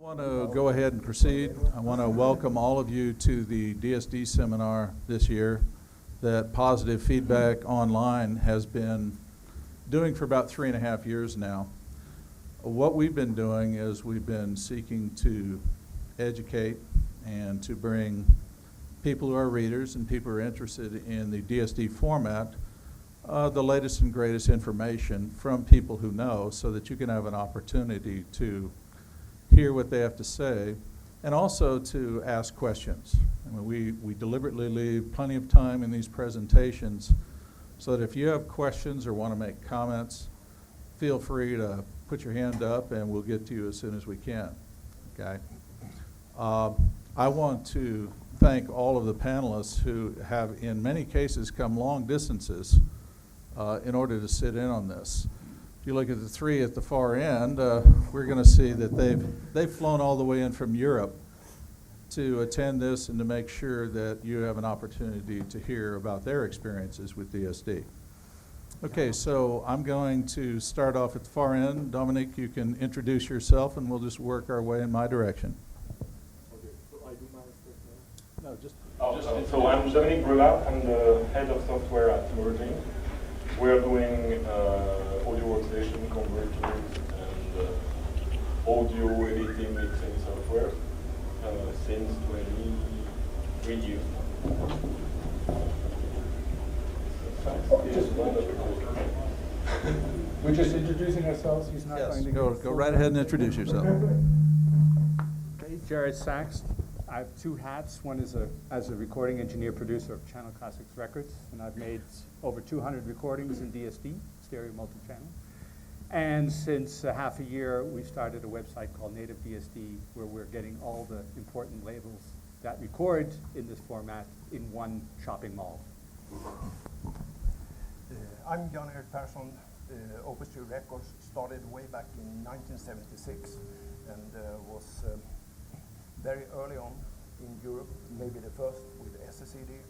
I want to go ahead and proceed. I want to welcome all of you to the DSD seminar this year that Positive Feedback Online has been doing for about 3.5 years now. What we've been doing is we've been seeking to educate and to bring people who are readers and people who are interested in the DSD format the latest and greatest information from people who know, so that you can have an opportunity to hear what they have to say, and also to ask questions. I mean, we deliberately leave plenty of time in these presentations so that if you have questions or want to make comments, feel free to put your hand up and we'll get to you as soon as we can, okay? I want to thank all of the panelists who have, in many cases, come long distances in order to sit in on this. If you look at the three at the far end, we're going to see that they've flown all the way in from Europe to attend this and to make sure that you have an opportunity to hear about their experiences with DSD. Okay, so I'm going to start off at the far end. Dominique, you can introduce yourself and we'll just work our way in my direction. Okay, so I do my first now? No, just so I'm Dominique Brulhart. I'm the head of software at Immersive. We're doing audio workstation, converters, and audio editing, mixing software since 23 years. We're just introducing ourselves. He's not going to go right ahead and introduce yourself. Okay, Jared Sachs. I have two hats. One is as a recording engineer producer of Channel Classics Records, and I've made over 200 recordings in DSD, stereo multi-channel. And since half a year, we started a website called Native DSD, where we're getting all the important labels that record in this format in one shopping mall. I'm Jan-Erik Persson. Opus 2 Records started way back in 1976 and was very early on in Europe, maybe the first with SSCD,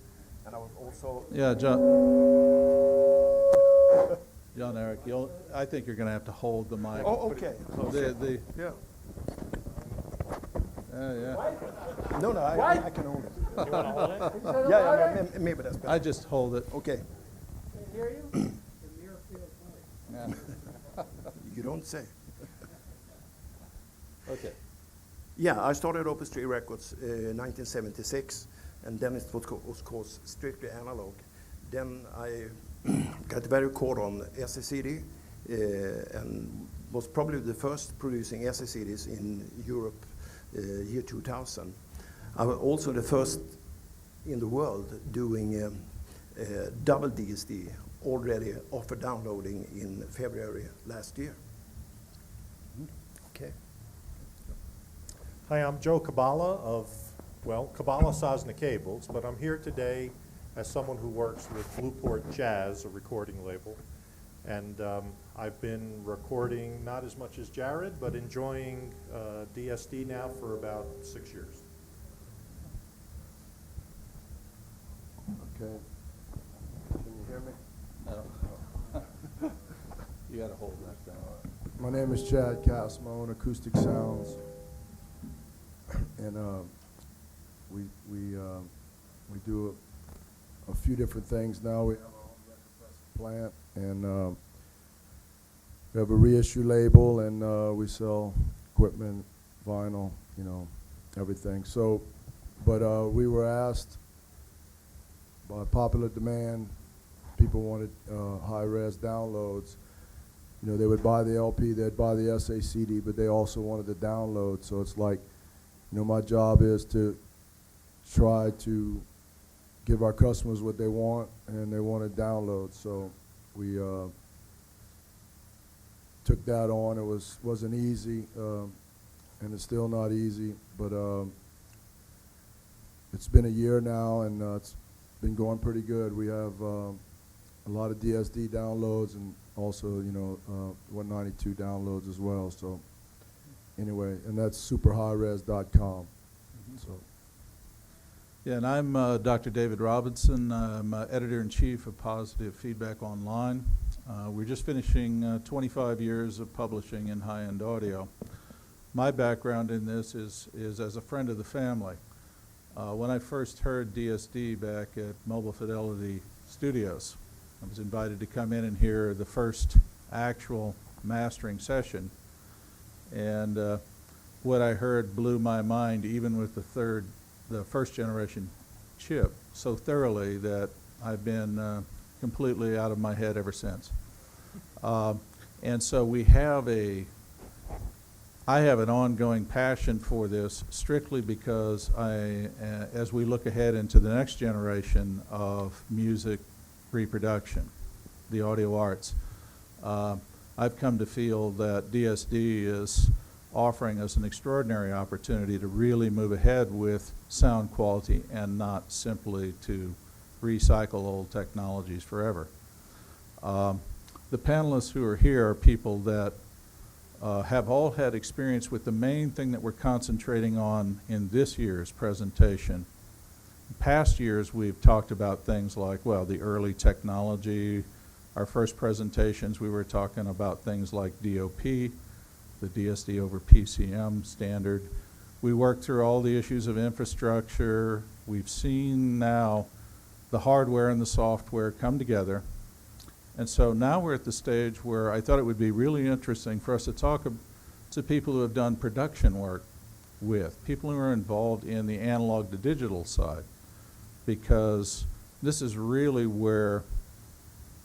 and I was also... Yeah, Jan-Erik, I think you're going to have to hold the mic. Oh, okay. Yeah. No, I can hold it. You want to hold it? Yeah, maybe that's better. I just hold it. Okay. Can you hear you? The mirror feels funny. Yeah. You don't say. Okay. Yeah, I started Opus 3 Records in 1976, and then it was called strictly analog. Then I got very caught on SSCD and was probably the first producing SSCDs in Europe year 2000. I was also the first in the world doing double DSD, already offer downloading in February last year. Okay. Hi, I'm Joe Kubala of, Kubala Sosna Cables, but I'm here today as someone who works with Blueport Jazz, a recording label. And I've been recording not as much as Jared, but enjoying DSD now for about 6 years. Okay. Can you hear me? No. You got to hold that down. My name is Chad Kassem. I own Acoustic Sounds. And we do a few different things now. We have our own record pressing plant, and we have a reissue label, and we sell equipment, vinyl, everything. So, but we were asked by popular demand. People wanted high-res downloads. They would buy the LP, they'd buy the SACD, but they also wanted the download. So it's like, my job is to try to give our customers what they want, and they want a download. So we took that on. It wasn't easy, and it's still not easy, but it's been a year now, and it's been going pretty good. We have a lot of DSD downloads and also, 192 downloads as well. So anyway, and that's superhighres.com. So. Yeah, and I'm Dr. David Robinson. I'm editor-in-chief of Positive Feedback Online. We're just finishing 25 years of publishing in high-end audio. my background in this is as a friend of the family. When I first heard DSD back at Mobile Fidelity Studios, I was invited to come in and hear the first actual mastering session. And what I heard blew my mind, even with the first generation chip, so thoroughly that I've been completely out of my head ever since. And so I have an ongoing passion for this strictly because as we look ahead into the next generation of music reproduction, the audio arts, I've come to feel that DSD is offering us an extraordinary opportunity to really move ahead with sound quality and not simply to recycle old technologies forever. The panelists who are here are people that have all had experience with the main thing that we're concentrating on in this year's presentation. In past years, we've talked about things like, well, the early technology. Our first presentations, we were talking about things like DOP, the DSD over PCM standard. We worked through all the issues of infrastructure. We've seen now the hardware and the software come together. And so now we're at the stage where I thought it would be really interesting for us to talk to people who have done production work with, people who are involved in the analog to digital side, because this is really where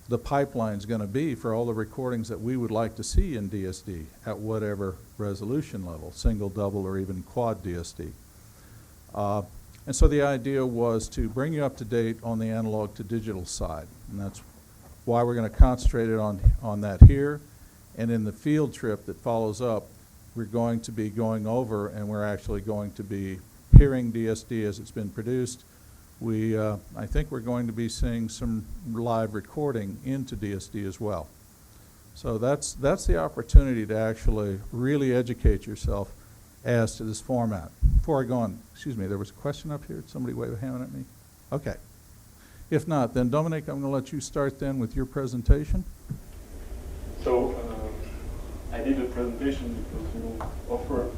the pipeline's going to be for all the recordings that we would like to see in DSD at whatever resolution level, single, double, or even quad DSD. And so the idea was to bring you up to date on the analog to digital side, and that's why we're going to concentrate it on that here. And in the field trip that follows up, we're going to be going over and we're actually going to be hearing DSD as it's been produced. I think we're going to be seeing some live recording into DSD as well. So that's the opportunity to actually really educate yourself as to this format. Before I go on, excuse me, there was a question up here. Somebody wave a hand at me? Okay. If not, then Dominique, I'm going to let you start then with your presentation. So I did a presentation because you offer.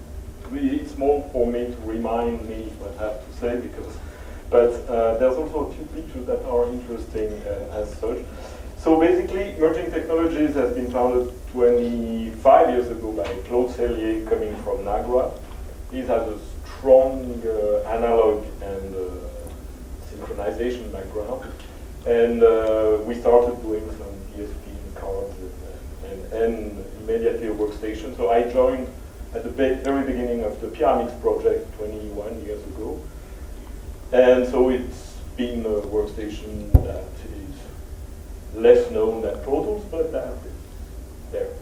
It's more for me to remind me what I have to say, but there's also a few pictures that are interesting as such. So basically, Emerging Technologies has been founded 25 years ago by Claude Cellier coming from NAGRA. He has a strong analog and synchronization background, and we started doing some DSP cards and immediately a workstation. So I joined at the very beginning of the PRMix project 21 years ago, and so it's been a workstation that is less known than Pro Tools, but that is there.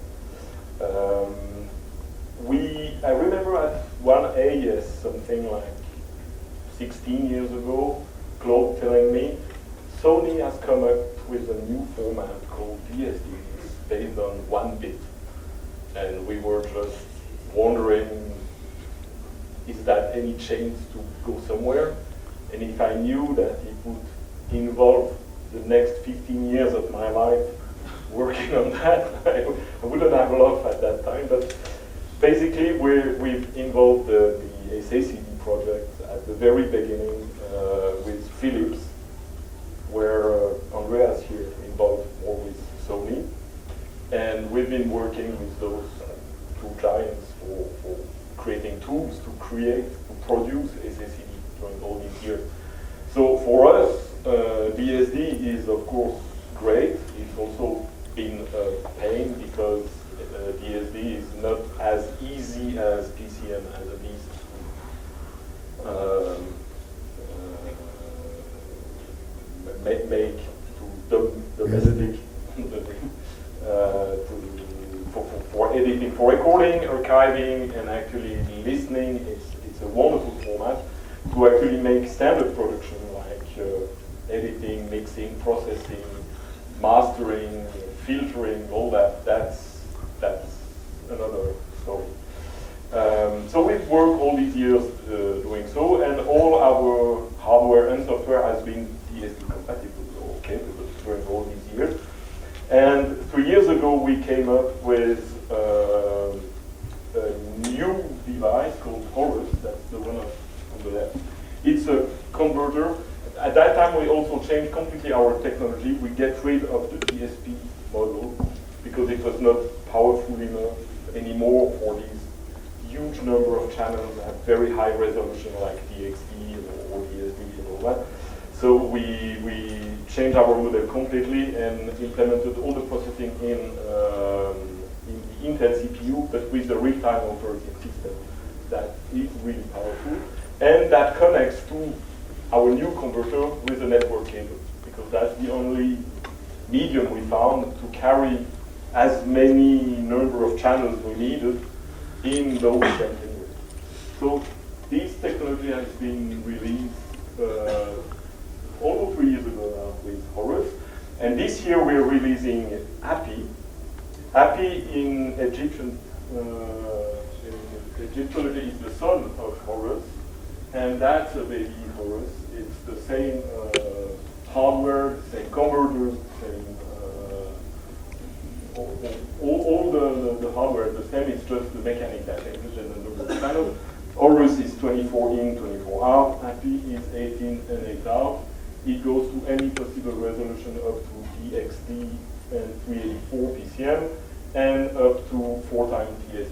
I remember at one AES, something like 16 years ago, Claude telling me, Sony has come up with a new format called DSD. It's based on 1 bit. And we were just wondering, is that any chance to go somewhere? And if I knew that it would involve the next 15 years of my life working on that, I wouldn't have laughed at that time. But basically, we've involved the SACD project at the very beginning with Philips, where Andreas here involved more with Sony. And we've been working with those two giants for creating tools to produce SACD during all these years. So for us, DSD is of course great. It's also been a pain because DSD is not as easy as PCM as a beast make to domestic for editing, for recording, archiving, and actually listening. It's a wonderful format to actually make standard production like editing, mixing, processing, mastering, filtering, all that. That's another story. So we've worked all these years doing so, and all our hardware and software has been DSD compatible or capable during all these years. And 3 years ago, we came up with a new converter. At that time, we also changed completely our technology. We get rid of the DSP model because it was not powerful enough anymore for these huge number of channels at very high resolution like DXD or DSD and all that. So we changed our model completely and implemented all the processing in the Intel CPU, but with the real-time operating system. That is really powerful. And that connects to our new converter with a network cable, because that's the only medium we found to carry as many number of channels we needed in those containers. So this technology has been released almost 3 years ago now with Horus. And this year we're releasing Happy. Happy in Egyptian Egyptology is the son of Horus, and that's a baby Horus. It's the same hardware, same converters, same all the hardware is the same. It's just the mechanic that changes and the number of channels. Horus is 24 in, 24 out. Happy is 18 and 8 out. It goes to any possible resolution up to DXD and 384 PCM and up to 4 times DSD.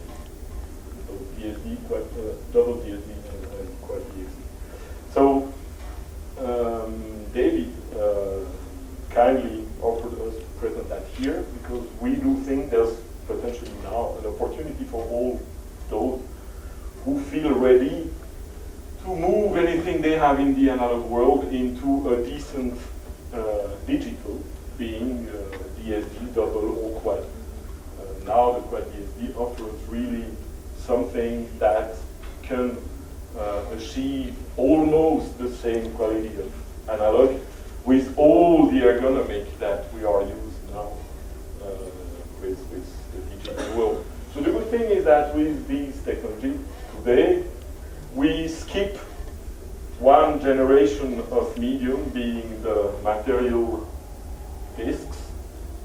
So DSD, double DSD and quad DSD. So David kindly offered us to present that here because we do think there's potentially now an opportunity for all those who feel ready to move anything they have in the analog world into a decent digital, being DSD, double or quad. Now the quad DSD offers really something that can achieve almost the same quality of analog with all the ergonomic that we are using now with the digital world. So the good thing is that with this technology, today, we skip one generation of medium, being the material discs,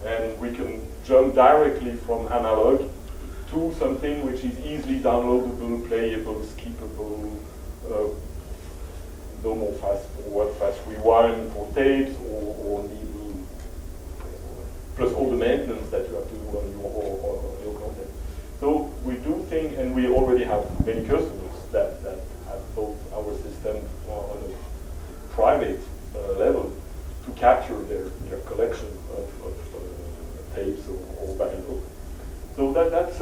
and we can jump directly from analog to something which is easily downloadable, playable, skippable, no more fast rewiring for tapes or needle, plus all the maintenance that you have to do on your content. So we do think, and we already have many customers that have both our system on a private level to capture their collection of tapes or vinyl. So that's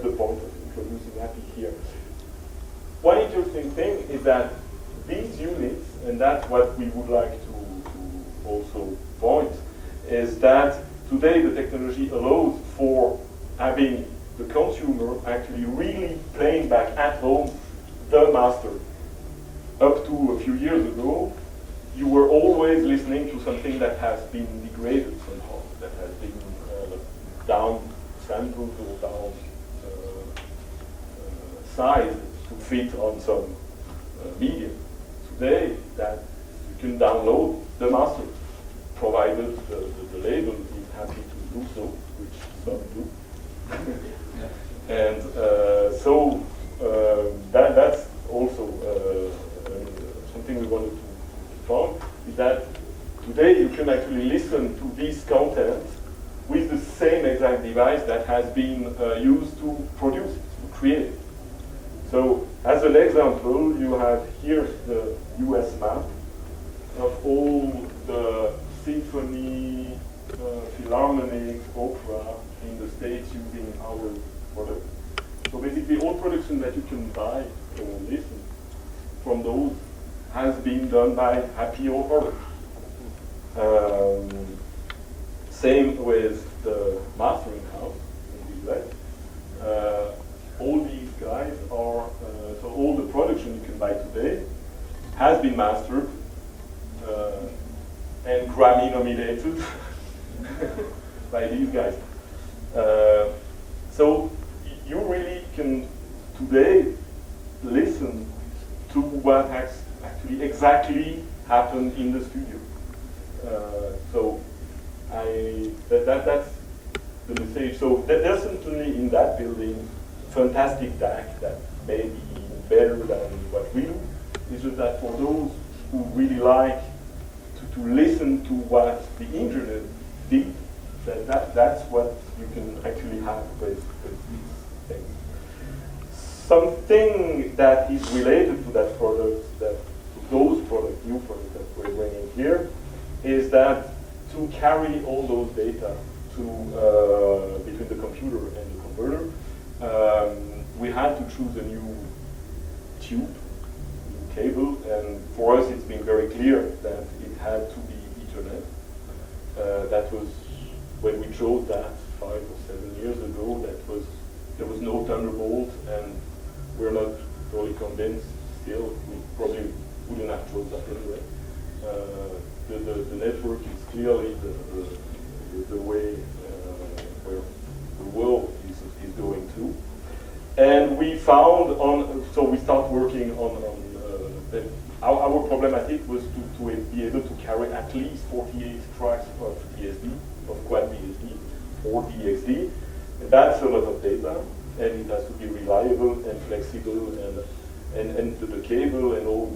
the point of introducing Happy here. One interesting thing is that these units, and that's what we would like to also point, is that today the technology allows for having the consumer actually really playing back at home the master. Up to a few years ago, you were always listening to something that has been degraded somehow, that has been down sampled or down sized to fit on some medium. Today, that you can download the master, provided the label is happy to do so, which some do. And so that's also something we wanted to find, is that today you can actually listen to this content with the same exact device that has been used to produce it, to create it. So as an example, you have here the US map of all the symphony, philharmonic, opera in the States using our product. So basically all production that you can buy or listen from those has been done by Happy or Horus. Same with the mastering house in the US. All these guys are, so all the production you can buy today has been mastered and Grammy nominated by these guys. So you really can today listen to what has actually exactly happened in the studio. So that's the message. So there's certainly in that building fantastic DAC that may be even better than what we do. It's just that for those who really like to listen to what the internet did, that's what you can actually have with these things. Something that is related to that product, those products, new products that we're bringing here, is that to carry all those data to between the computer and the converter, we had to choose a new tube, new cable, and for us it's been very clear that it had to be Ethernet. That was when we chose that 5 or 7 years ago. There was no Thunderbolt, and we're not totally convinced still. We probably wouldn't have chosen that anyway. The network is clearly the way where the world is going to. And we found so we start working on our problematic was to be able to carry at least 48 tracks of DSD, of quad DSD or DXD. And that's a lot of data, and it has to be reliable and flexible, and the cable and all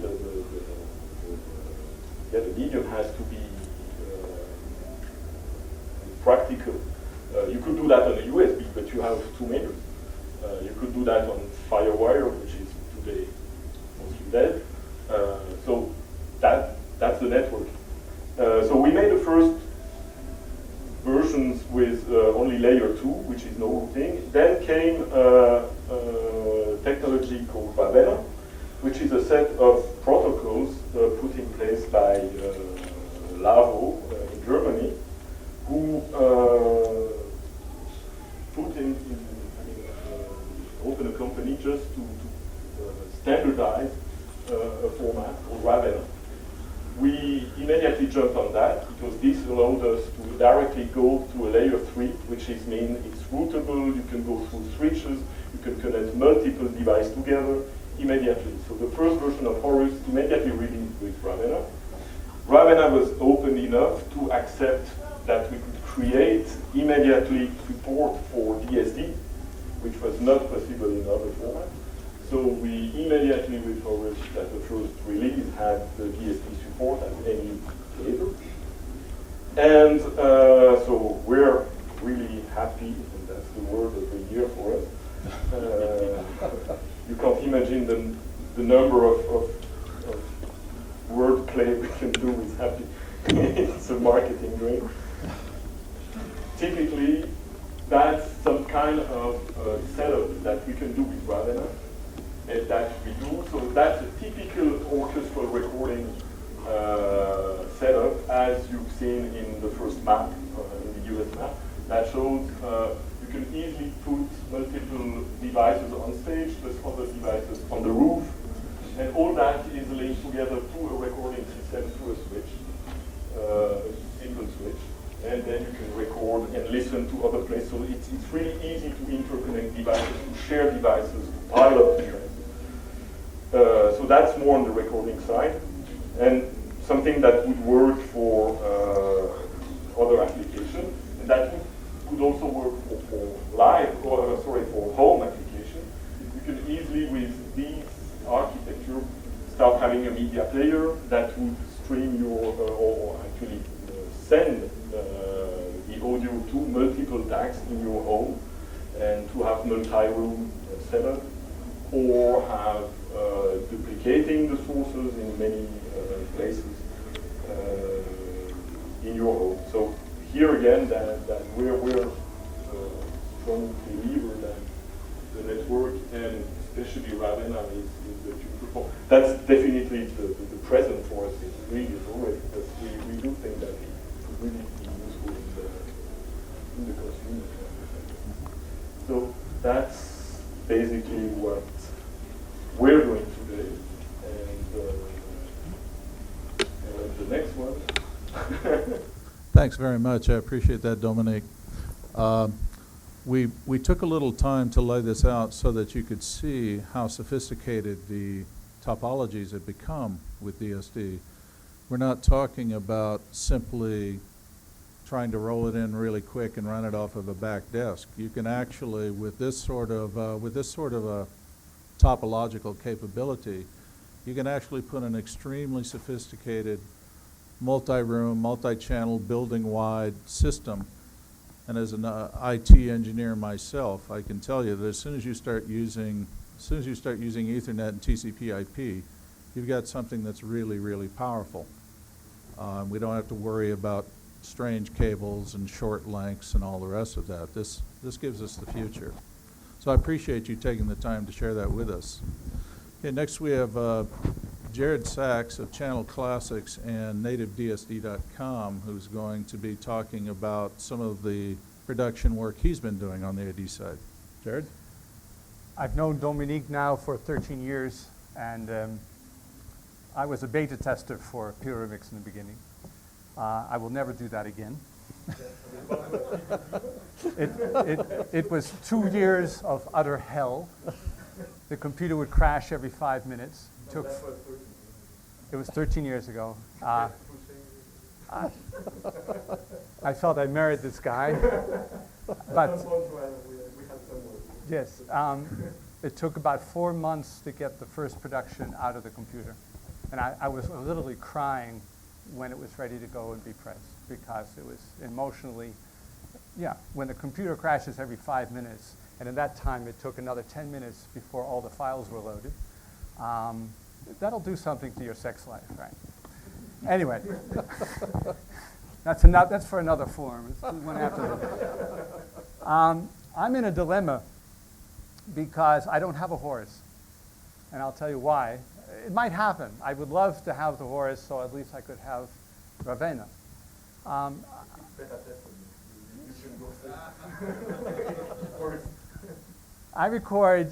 the medium has to be practical. You could do that on a USB, but you have 2 meters. You could do that on Firewire, which is today mostly dead. So that's the network. So we made the first versions with only layer 2, which is no thing. Then came technology called Ravenna, which is a set of protocols put in place by Lavo in Germany, who opened a company just to standardize a format called Ravenna. We immediately jumped on that because this allowed us to directly go to a layer 3, which means it's routable, you can go through switches, you can connect multiple devices together immediately. So the first version of Horus immediately released with Ravenna. Ravenna was open enough to accept that we could create immediately support for DSD, which was not possible in other formats. So we immediately, with Horus, at the first release, had the DSD support as any cable. And so we're really happy, and that's the word of the year for us. You can't imagine the number of wordplay we can do with happy. It's a marketing dream. Typically, that's some kind of setup that we can do with Ravenna, and that we do. So that's a typical orchestral recording setup, as you've seen in the first map, in the US map. That shows you can easily put multiple devices on stage, plus other devices on the roof, and all that is linked together to a recording system, to a switch, a simple switch. And then you can record and listen to other places. So it's really easy to interconnect devices, to share devices, to pile up devices. So that's more on the recording side. And something that would work for other applications. And that could also work for live, for home application. You can easily, with this architecture, start having a media player that would stream your, or actually send the audio to multiple DACs in your home, and to have multi-room setup, or have duplicating the sources in many places in your home. So here again, that we're a strong believer that the network, and especially Ravenna, is the future. That's definitely the present for us. It really is already, because we do think that it could really be useful in the consumer. So that's basically what we're doing today. And the next one. Thanks very much. I appreciate that, Dominique. We took a little time to lay this out so that you could see how sophisticated the topologies have become with DSD. We're not talking about simply trying to roll it in really quick and run it off of a back desk. You can actually, with this sort of a topological capability, You can actually put an extremely sophisticated multi-room, multi-channel, building-wide system. And as an IT engineer myself, I can tell you that as soon as you start using Ethernet and TCP/IP, you've got something that's really, really powerful. We don't have to worry about strange cables and short lengths and all the rest of that. This gives us the future. So I appreciate you taking the time to share that with us. Okay, next we have Jared Sachs of Channel Classics and NativeDSD.com, who's going to be talking about some of the production work he's been doing on the AD side. Jared? I've known Dominique now for 13 years, and I was a beta tester for Pure Remix in the beginning. I will never do that again. It was 2 years of utter hell. The computer would crash every 5 minutes. It was 13 years ago. I felt I married this guy, but yes, it took about 4 months to get the first production out of the computer, and I was literally crying when it was ready to go and be pressed, because it was emotionally, yeah, when the computer crashes every 5 minutes, and in that time it took another 10 minutes before all the files were loaded, that'll do something to your sex life, right? Anyway, that's for another forum. It's one after the I'm in a dilemma because I don't have a horse, and I'll tell you why. It might happen. I would love to have the horse, so at least I could have Ravenna. I record,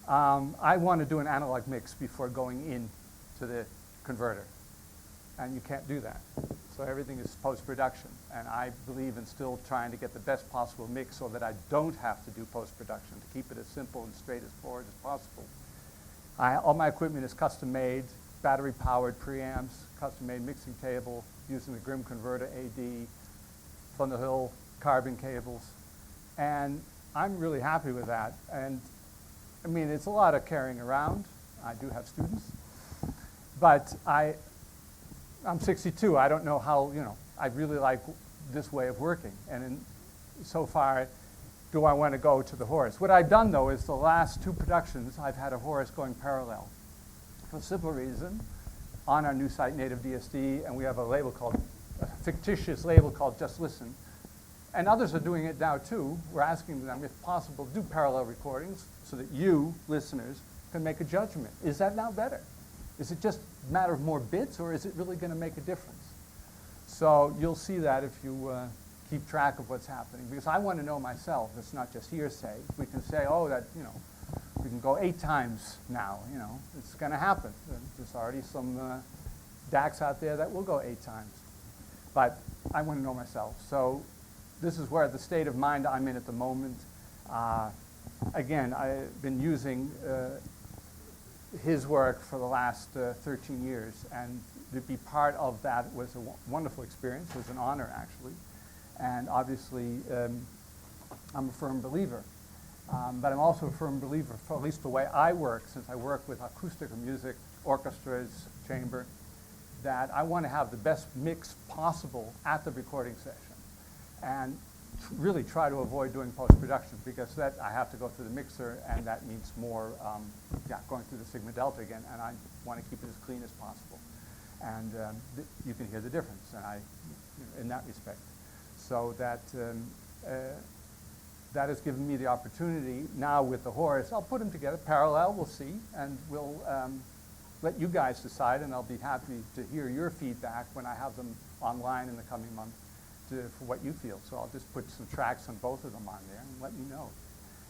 I want to do an analog mix before going into the converter, and you can't do that. So everything is post-production, and I believe in still trying to get the best possible mix so that I don't have to do post-production, to keep it as simple and straight as forward as possible. All my equipment is custom-made, battery-powered preamps, custom-made mixing table, using the Grimm converter AD, from the Hill carbon cables, and I'm really happy with that. And I mean, it's a lot of carrying around. I do have students, but I'm 62. I don't know how, I really like this way of working. And so far, do I want to go to the horse? What I've done, though, is the last 2 productions, I've had a horse going parallel. For a simple reason, on our new site, NativeDSD, and we have a fictitious label called Just Listen. And others are doing it now, too. We're asking them, if possible, do parallel recordings so that you, listeners, can make a judgment. Is that now better? Is it just a matter of more bits, or is it really going to make a difference? So you'll see that if you keep track of what's happening, because I want to know myself. It's not just hearsay. We can say, oh, that, we can go 8 times now, it's going to happen. There's already some DACs out there that will go 8 times. But I want to know myself. So this is where the state of mind I'm in at the moment. Again, I've been using his work for the last 13 years, and to be part of that was a wonderful experience. It was an honor, actually. And obviously, I'm a firm believer. But I'm also a firm believer, for at least the way I work, since I work with acoustic music, orchestras, chamber, that I want to have the best mix possible at the recording session. And really try to avoid doing post-production, because that I have to go through the mixer, and that means more going through the Sigma Delta again, and I want to keep it as clean as possible. And you can hear the difference, and in that respect. So that that has given me the opportunity now with the horse. I'll put them together parallel, we'll see, and we'll let you guys decide, and I'll be happy to hear your feedback when I have them online in the coming month for what you feel. So I'll just put some tracks on both of them on there and let you know.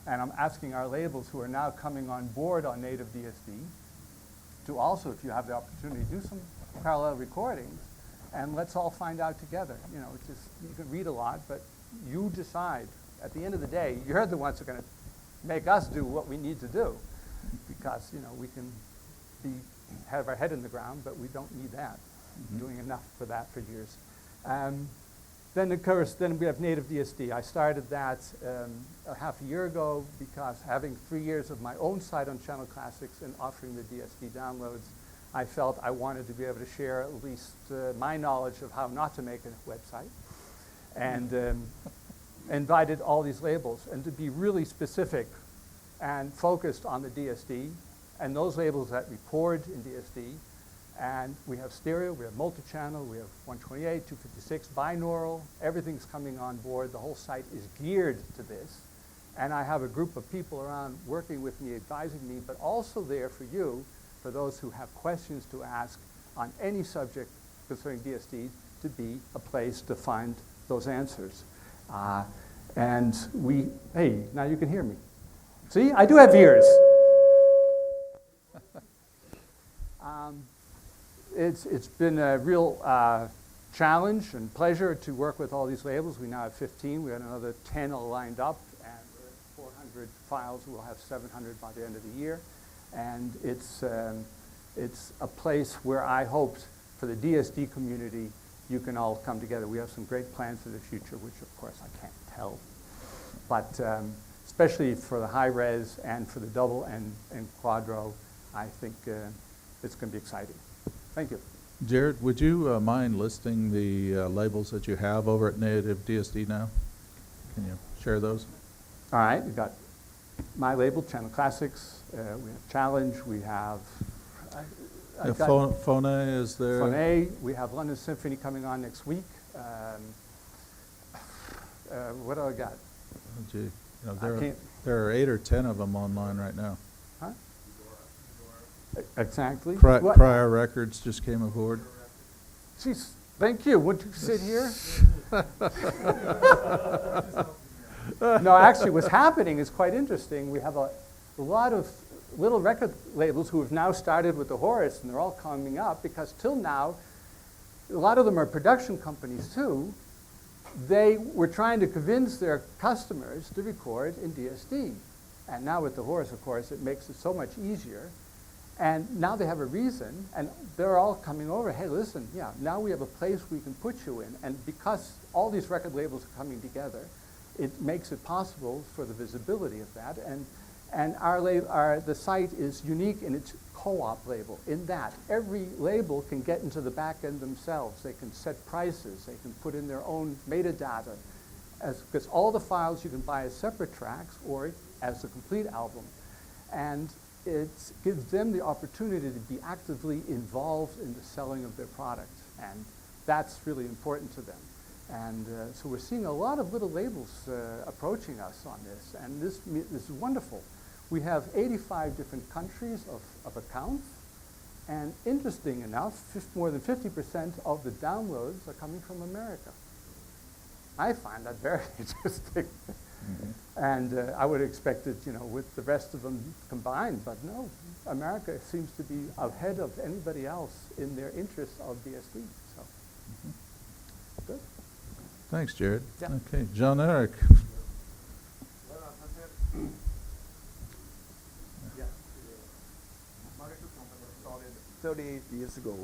And I'm asking our labels who are now coming on board on NativeDSD to also, if you have the opportunity, do some parallel recordings, and let's all find out together. It's just, you can read a lot, but you decide. At the end of the day, you're the ones who are going to make us do what we need to do, because we can have our head in the ground, but we don't need that. Doing enough for that for years. Then, of course, then we have native DSD. I started that a half a year ago because having 3 years of my own site on Channel Classics and offering the DSD downloads, I felt I wanted to be able to share at least my knowledge of how not to make a website. And invited all these labels, and to be really specific and focused on the DSD, and those labels that record in DSD. And we have stereo, we have multi-channel, we have 128, 256, binaural, everything's coming on board. The whole site is geared to this. And I have a group of people around working with me, advising me, but also there for you, for those who have questions to ask on any subject concerning DSD, to be a place to find those answers. And hey, now you can hear me. See, I do have ears. It's been a real challenge and pleasure to work with all these labels. We now have 15. We have another 10 all lined up, and we're at 400 files. We'll have 700 by the end of the year. And it's a place where I hoped for the DSD community you can all come together. We have some great plans for the future, which of course I can't tell. But especially for the high res and for the double and quadro, I think it's going to be exciting. Thank you. Jared, would you mind listing the labels that you have over at Native DSD now? Can you share those? All right, we've got my label, Channel Classics. We have Challenge. We have Phone is there. Phone. We have London Symphony coming on next week. What do I got? Oh, gee. You know, there are 8 or 10 of them online right now. Huh? Exactly. Prior Records just came aboard. Jeez, thank you. Would you sit here? No, actually, what's happening is quite interesting. We have a lot of little record labels who have now started with the Horus, and they're all coming up because till now, a lot of them are production companies too. They were trying to convince their customers to record in DSD. And now with the Horus, of course, it makes it so much easier. And now they have a reason, and they're all coming over. Hey, listen, yeah, now we have a place we can put you in. And because all these record labels are coming together, it makes it possible for the visibility of that. And the site is unique in its co-op label, in that every label can get into the back end themselves. They can set prices. They can put in their own metadata. Because all the files you can buy as separate tracks or as a complete album. And it gives them the opportunity to be actively involved in the selling of their product. And that's really important to them. And so we're seeing a lot of little labels approaching us on this. And this is wonderful. We have 85 different countries of accounts. And interesting enough, more than 50% of the downloads are coming from America. I find that very interesting. Mm-hmm. And I would expect it, with the rest of them combined. But no, America seems to be ahead of anybody else in their interest of DSD. So, good. Thanks, Jared. Yeah. Okay, John Eric. Well, as I said, my record company started 38 years ago,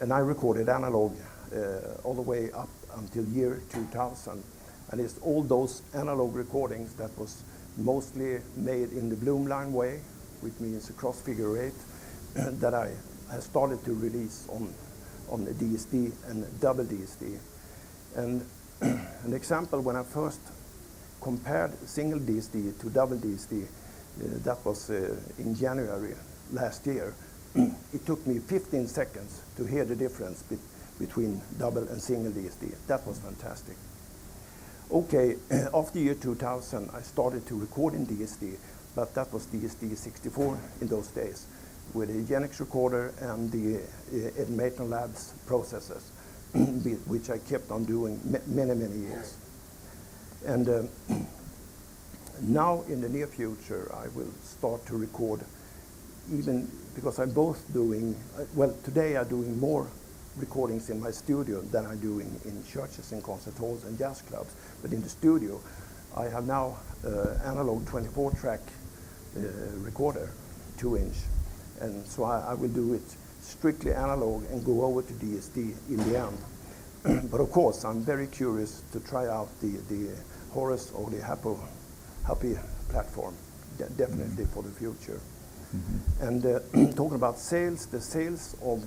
and I recorded analog all the way up until year 2000. And it's all those analog recordings that was mostly made in the Bloomline way, which means a cross figure 8, that I started to release on the DSD and double DSD. And an example, when I first compared single DSD to double DSD, that was in January last year. It took me 15 seconds to hear the difference between double and single DSD. That was fantastic. Okay, after year 2000, I started to record in DSD, but that was DSD 64 in those days, with a Genix recorder and the Ed Maitland Labs processors, which I kept on doing many, many years. And now in the near future, I will start to record, even because I'm both doing, today I'm doing more recordings in my studio than I'm doing in churches and concert halls and jazz clubs. But in the studio, I have now analog 24-track recorder, 2-inch. And so I will do it strictly analog and go over to DSD in the end. but of course, I'm very curious to try out the Horus or the Happy platform, definitely for the future. And talking about sales, the sales of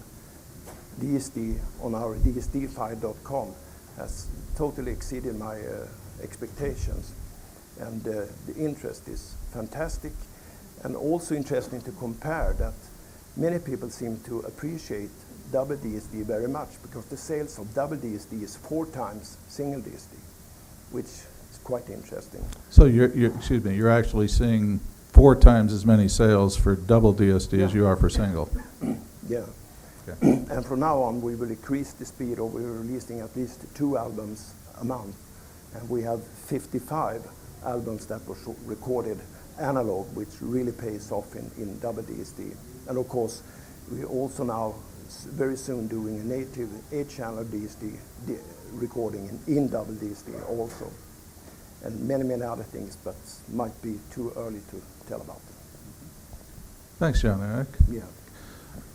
DSD on our dsd5.com has totally exceeded my expectations. And the interest is fantastic, and also interesting to compare that many people seem to appreciate double DSD very much, because the sales of double DSD is 4 times single DSD, which is quite interesting. So you're actually seeing 4 times as many sales for double DSD as you are for single. Yeah. Okay. And from now on, we will increase the speed of releasing at least 2 albums a month. And we have 55 albums that were recorded analog, which really pays off in double DSD. And of course, we also now very soon doing a native 8-channel DSD recording in double DSD also. And many other things, but might be too early to tell about them. Thanks, John Eric. Yeah.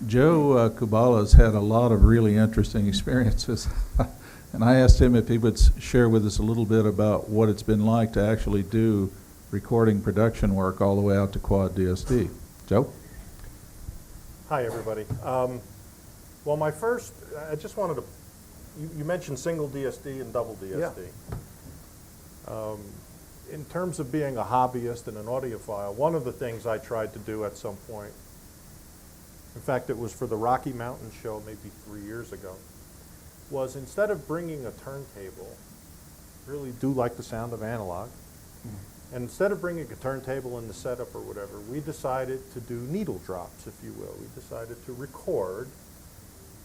Joe Kubala's had a lot of really interesting experiences. And I asked him if he would share with us a little bit about what it's been like to actually do recording production work all the way out to quad DSD. Joe? Hi, everybody. Well, I just wanted to, you mentioned single DSD and double DSD. Yeah. In terms of being a hobbyist and an audiophile, one of the things I tried to do at some point, in fact, it was for the Rocky Mountain show maybe 3 years ago, was instead of bringing a turntable, really do like the sound of analog, and instead of bringing a turntable in the setup or whatever, we decided to do needle drops, if you will. We decided to record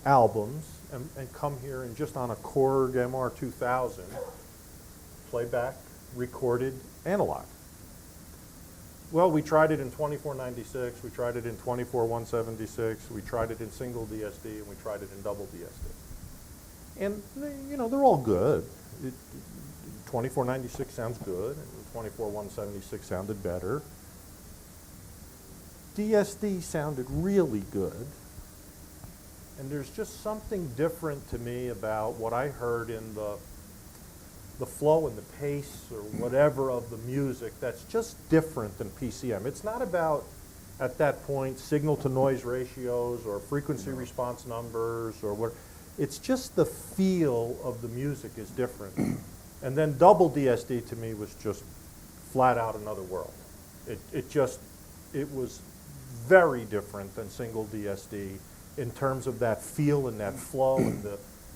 albums and come here and just on a Korg MR2000, playback recorded analog. Well, we tried it in 2496, we tried it in 24176, we tried it in single DSD, and we tried it in double DSD. And they're all good. 2496 sounds good, and 24176 sounded better. DSD sounded really good, and there's just something different to me about what I heard in the flow and the pace or whatever of the music that's just different than PCM. It's not about, at that point, signal to noise ratios or frequency response numbers or what. It's just the feel of the music is different. And then double DSD to me was just flat out another world. It was very different than single DSD in terms of that feel and that flow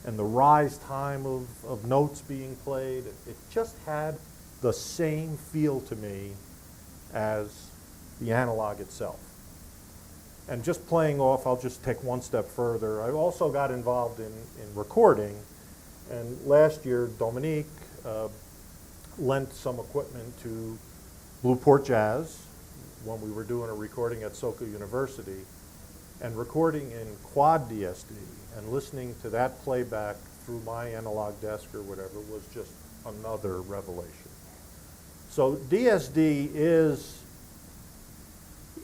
and the rise time of notes being played. It just had the same feel to me as the analog itself. And just playing off, I'll just take one step further. I also got involved in recording, and last year Dominique lent some equipment to Blueport Jazz when we were doing a recording at Soka University, and recording in quad DSD and listening to that playback through my analog desk or whatever was just another revelation. So DSD is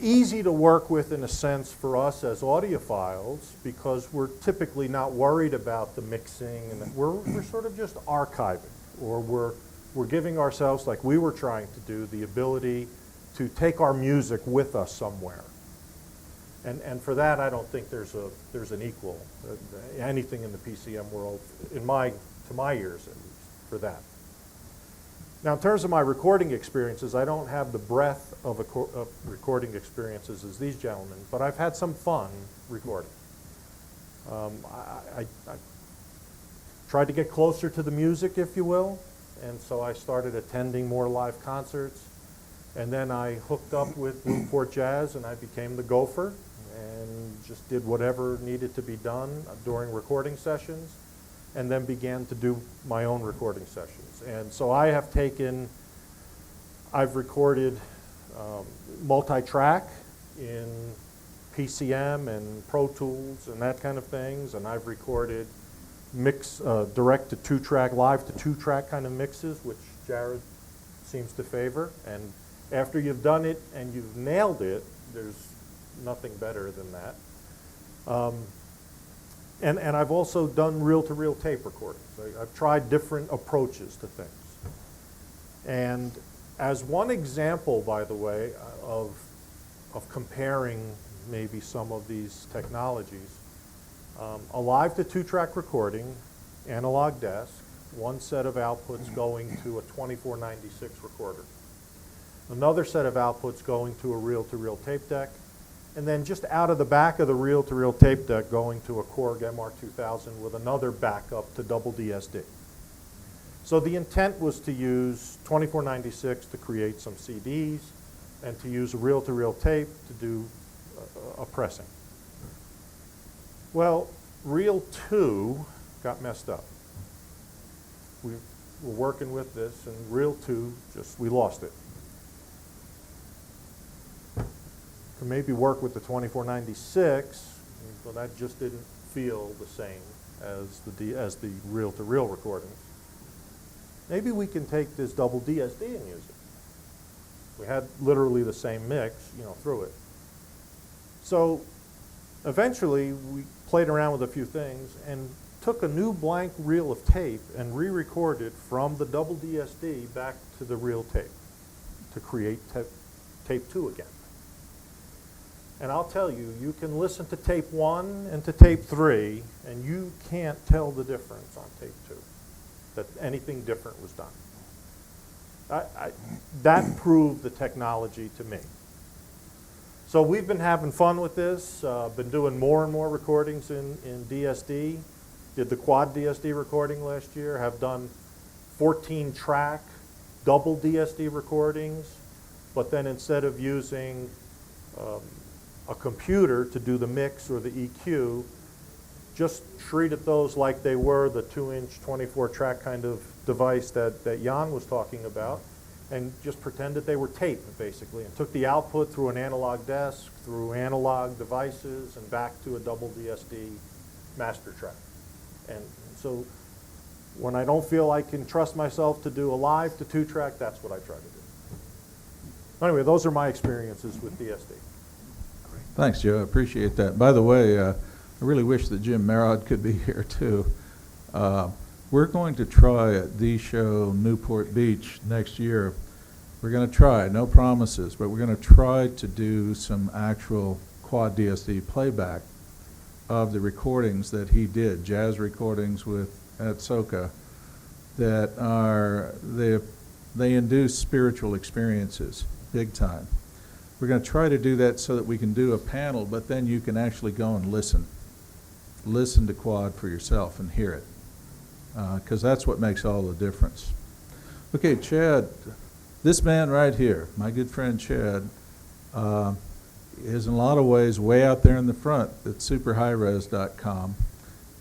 easy to work with in a sense for us as audiophiles because we're typically not worried about the mixing, and we're sort of just archiving, or we're giving ourselves, like we were trying to do, the ability to take our music with us somewhere. And for that, I don't think there's an equal, anything in the PCM world, to my ears at least, for that. Now, in terms of my recording experiences, I don't have the breadth of recording experiences as these gentlemen, but I've had some fun recording. I tried to get closer to the music, if you will, and so I started attending more live concerts, and then I hooked up with Newport Jazz, and I became the gopher, and just did whatever needed to be done during recording sessions, and then began to do my own recording sessions. And so I've recorded multi-track in PCM and Pro Tools and that kind of things, and I've recorded direct to 2-track, live to 2-track kind of mixes, which Jared seems to favor. And after you've done it and you've nailed it, there's nothing better than that. And I've also done reel-to-reel tape recordings. I've tried different approaches to things. And as one example, by the way, of comparing maybe some of these technologies, a live to 2-track recording, analog desk, one set of outputs going to a 2496 recorder, another set of outputs going to a reel-to-reel tape deck, and then just out of the back of the reel-to-reel tape deck going to a Korg MR2000 with another backup to double DSD. So the intent was to use 2496 to create some CDs and to use a reel-to-reel tape to do a pressing. Well, Reel 2 got messed up. We were working with this, and Reel 2, we lost it. Could maybe work with the 2496, but that just didn't feel the same as the reel-to-reel recordings. Maybe we can take this double DSD and use it. We had literally the same mix, through it. So eventually, we played around with a few things and took a new blank reel of tape and re-recorded from the double DSD back to the reel tape to create tape 2 again. And I'll tell you, you can listen to tape 1 and to tape 3, and you can't tell the difference on tape 2, that anything different was done. That proved the technology to me. So we've been having fun with this, been doing more and more recordings in DSD. Did the quad DSD recording last year, have done 14-track double DSD recordings, but then instead of using a computer to do the mix or the EQ, just treated those like they were the 2-inch 24-track kind of device that Jan was talking about, and just pretended they were tape, basically, and took the output through an analog desk, through analog devices, and back to a double DSD master track. And so when I don't feel I can trust myself to do a live to 2-track, that's what I try to do. Anyway, those are my experiences with DSD. Thanks, Joe. I appreciate that. By the way, I really wish that Jim Marod could be here, too. We're going to try at the show Newport Beach next year. We're going to try, no promises, but we're going to try to do some actual quad DSD playback of the recordings that he did, jazz recordings at Soca, that they induce spiritual experiences, big time. We're going to try to do that so that we can do a panel, but then you can actually go and listen. Listen to quad for yourself and hear it, because that's what makes all the difference. Okay, Chad, this man right here, my good friend Chad, is in a lot of ways way out there in the front at superhighres.com.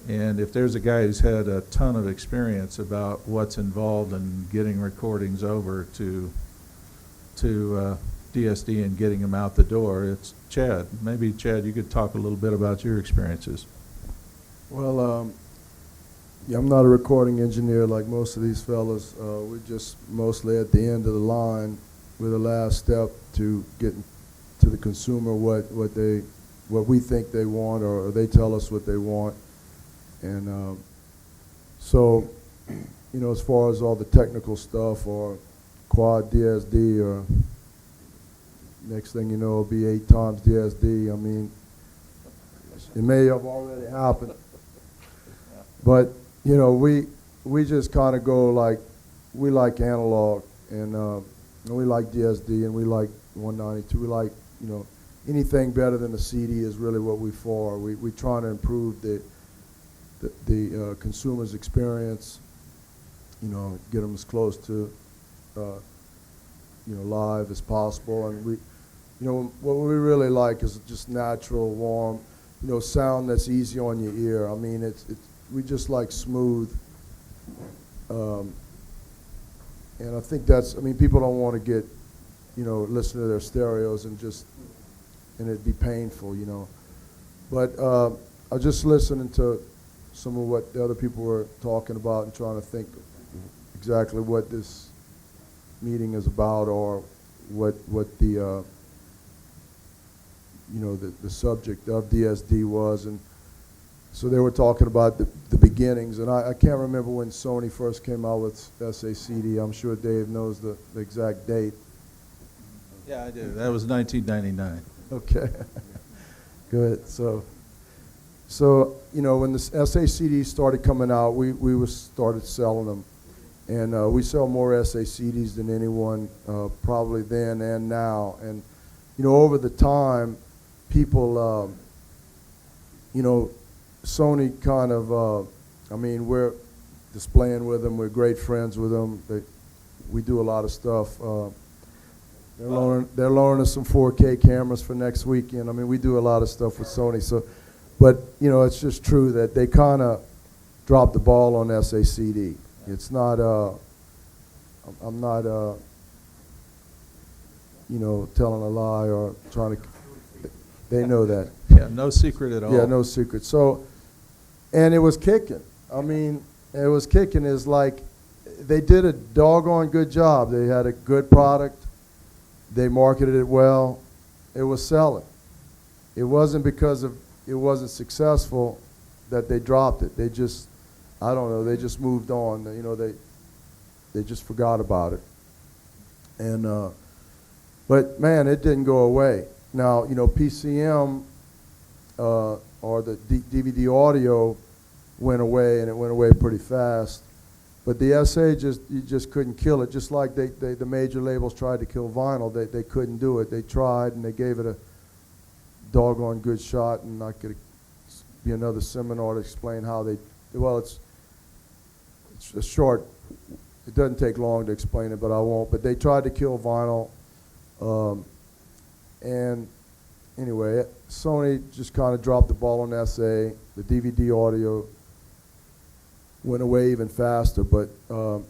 And if there's a guy who's had a ton of experience about what's involved in getting recordings over to DSD and getting them out the door, it's Chad. Maybe, Chad, you could talk a little bit about your experiences. Well, yeah, I'm not a recording engineer like most of these fellas. We're just mostly at the end of the line with the last step to get to the consumer what we think they want, or they tell us what they want. And so, as far as all the technical stuff or quad DSD, or next thing you know, it'll be 8 times DSD. I mean, it may have already happened. But, we just kind of go like, we like analog, and we like DSD, and we like 192. We like, anything better than a CD is really what we for. We trying to improve the consumer's experience, get them as close to, live as possible. And we, what we really like is just natural, warm, sound that's easy on your ear. I mean, we just like smooth. And I think people don't want to get, listen to their stereos and it'd be painful, But I was just listening to some of what the other people were talking about and trying to think exactly what this meeting is about, or what the the subject of DSD was. And so they were talking about the beginnings, and I can't remember when Sony first came out with SACD. I'm sure Dave knows the exact date. Yeah, I do. That was 1999. Okay, good. So you know, when the SACDs started coming out, we started selling them, and we sell more SACDs than anyone probably then and now. And you know, over the time, people, you know, Sony kind of, I mean, we're displaying with them. We're great friends with them. We do a lot of stuff. They're loaning us some 4K cameras for next weekend. I mean, we do a lot of stuff with Sony. So, but you know, it's just true that they kind of dropped the ball on SACD. It's not. I'm not. You know, telling a lie or trying to. They know that. Yeah, no secret at all. Yeah, no secret. So, and it was kicking. I mean, it was kicking. Is like they did a doggone good job. They had a good product. They marketed it well. It was selling. It wasn't because it wasn't successful that they dropped it. They just, I don't know, they just moved on. You know, they just forgot about it. And, but man, it didn't go away. Now, you know, PCM or the DVD audio went away, and it went away pretty fast. But the SA you just couldn't kill it. Just like the major labels tried to kill vinyl, they couldn't do it. They tried, and they gave it a doggone good shot. And I could be another seminar to explain how they. Well, it's a short. It doesn't take long to explain it, but I won't. But they tried to kill vinyl, and anyway, Sony just kind of dropped the ball on SA. The DVD audio went away even faster, but the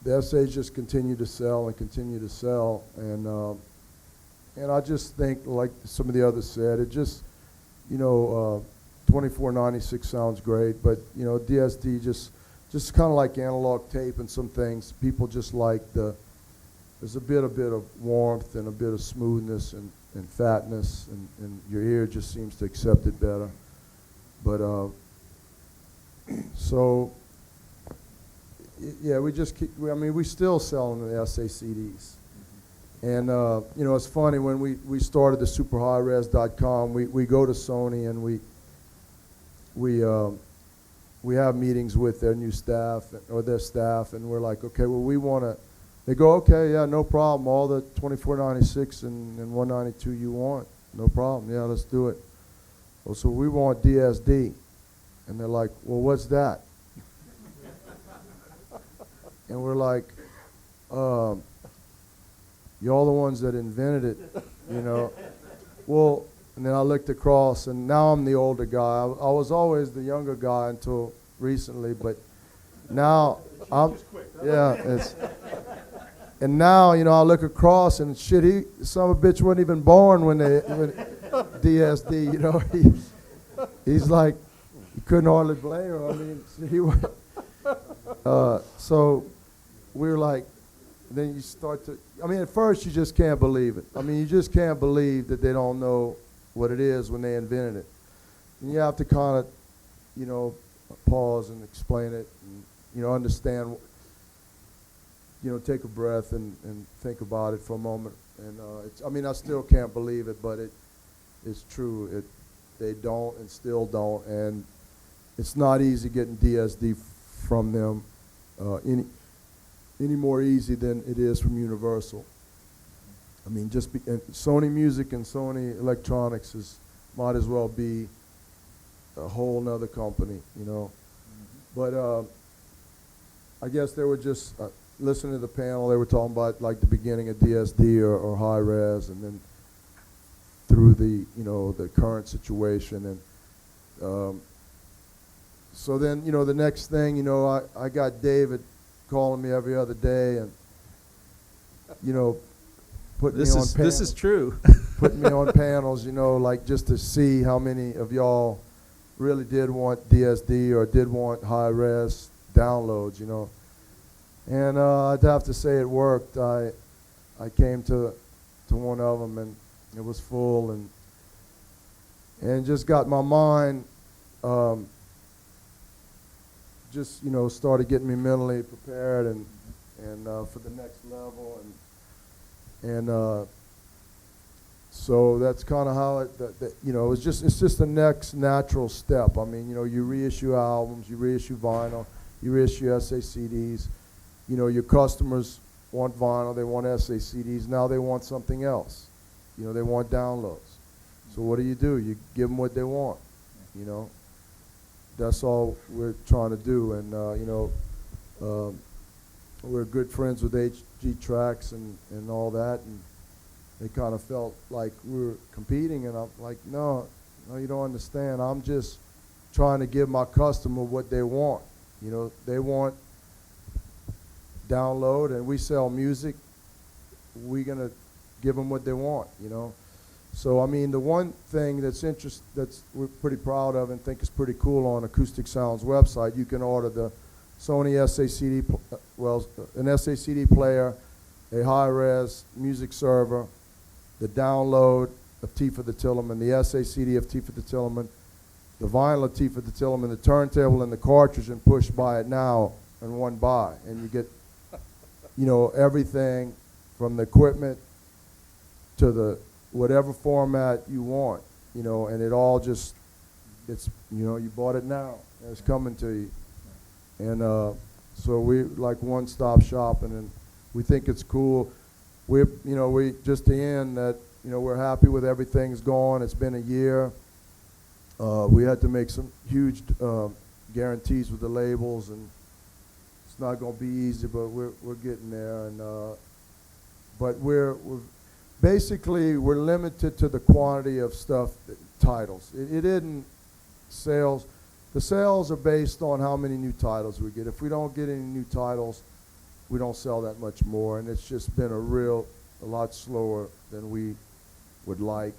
essays just continue to sell and continue to sell, and I just think, like some of the others said, it just, you know, 2496 sounds great, but you know, DSD just kind of like analog tape and some things. People just like there's a bit of warmth and a bit of smoothness and fatness, and your ear just seems to accept it better, but. So, yeah, we just keep, I mean, we still selling the SACDs. And, you know, it's funny, when we started the superhighres.com, we go to Sony and we have meetings with their new staff or their staff, and we're like, okay, well, we want to, they go, okay, yeah, no problem, all the 2496 and 192 you want, no problem, yeah, let's do it. Well, so we want DSD. And they're like, well, what's that? And we're like, y'all the ones that invented it, you know. Well, and then I looked across, and now I'm the older guy. I was always the younger guy until recently, but now I'm, yeah. And now, you know, I look across, and shit, some of a bitch wasn't even born when DSD, you know. He's like, you couldn't hardly blame her. I mean, he went. So we were like, then you start to, I mean, at first you just can't believe it. I mean, you just can't believe that they don't know what it is when they invented it. And you have to kind of, you know, pause and explain it, and, you know, understand, you know, take a breath and think about it for a moment. And I mean, I still can't believe it, but it's true. They don't and still don't. And it's not easy getting DSD from them any more easy than it is from Universal. I mean, and Sony Music and Sony Electronics might as well be a whole nother company, you know. Mm-hmm. But I guess they were just listening to the panel. They were talking about like the beginning of DSD or high res, and then through the, you know, the current situation. And so then, you know, the next thing, you know, I got David calling me every other day, and, you know, putting me on panels. This is true. Putting me on panels, you know, like just to see how many of y'all really did want DSD or did want high-res downloads, you know. And I'd have to say it worked. I came to one of them, and it was full, and just got my mind just, you know, started getting me mentally prepared and for the next level, and so that's kind of how you know, it's just the next natural step. I mean, you know, you reissue albums, you reissue vinyl, you reissue SACDs. You know, your customers want vinyl, they want SACDs. Now they want something else. You know, they want downloads. So what do? You give them what they want. You know, that's all we're trying to do. And you know, we're good friends with HG Tracks and all that, and they kind of felt like we were competing, and I'm like, no, you don't understand. I'm just trying to give my customer what they want. You know, they want download, and we sell music. We're gonna give them what they want, you know. So I mean, the one thing that's we're pretty proud of and think is pretty cool on Acoustic Sound's website, you can order the Sony SACD, an SACD player, a high-res music server, the download of T for the Tillerman, the SACD of T for the Tillerman, the vinyl of T for the Tillerman, the turntable, and the cartridge, and push buy it now in one buy, and you get, you know, everything from the equipment to the whatever format you want, you know, and it all just, it's, you know, you bought it now, and it's coming to you. And so we like one-stop shopping, and we think it's cool. We just to end that, you know, we're happy with everything's going. It's been a year. We had to make some huge guarantees with the labels, and it's not going to be easy, but we're getting there. And but we're basically limited to the quantity of stuff, titles. It isn't sales. The sales are based on how many new titles we get. If we don't get any new titles, we don't sell that much more, and it's just been a lot slower than we would like.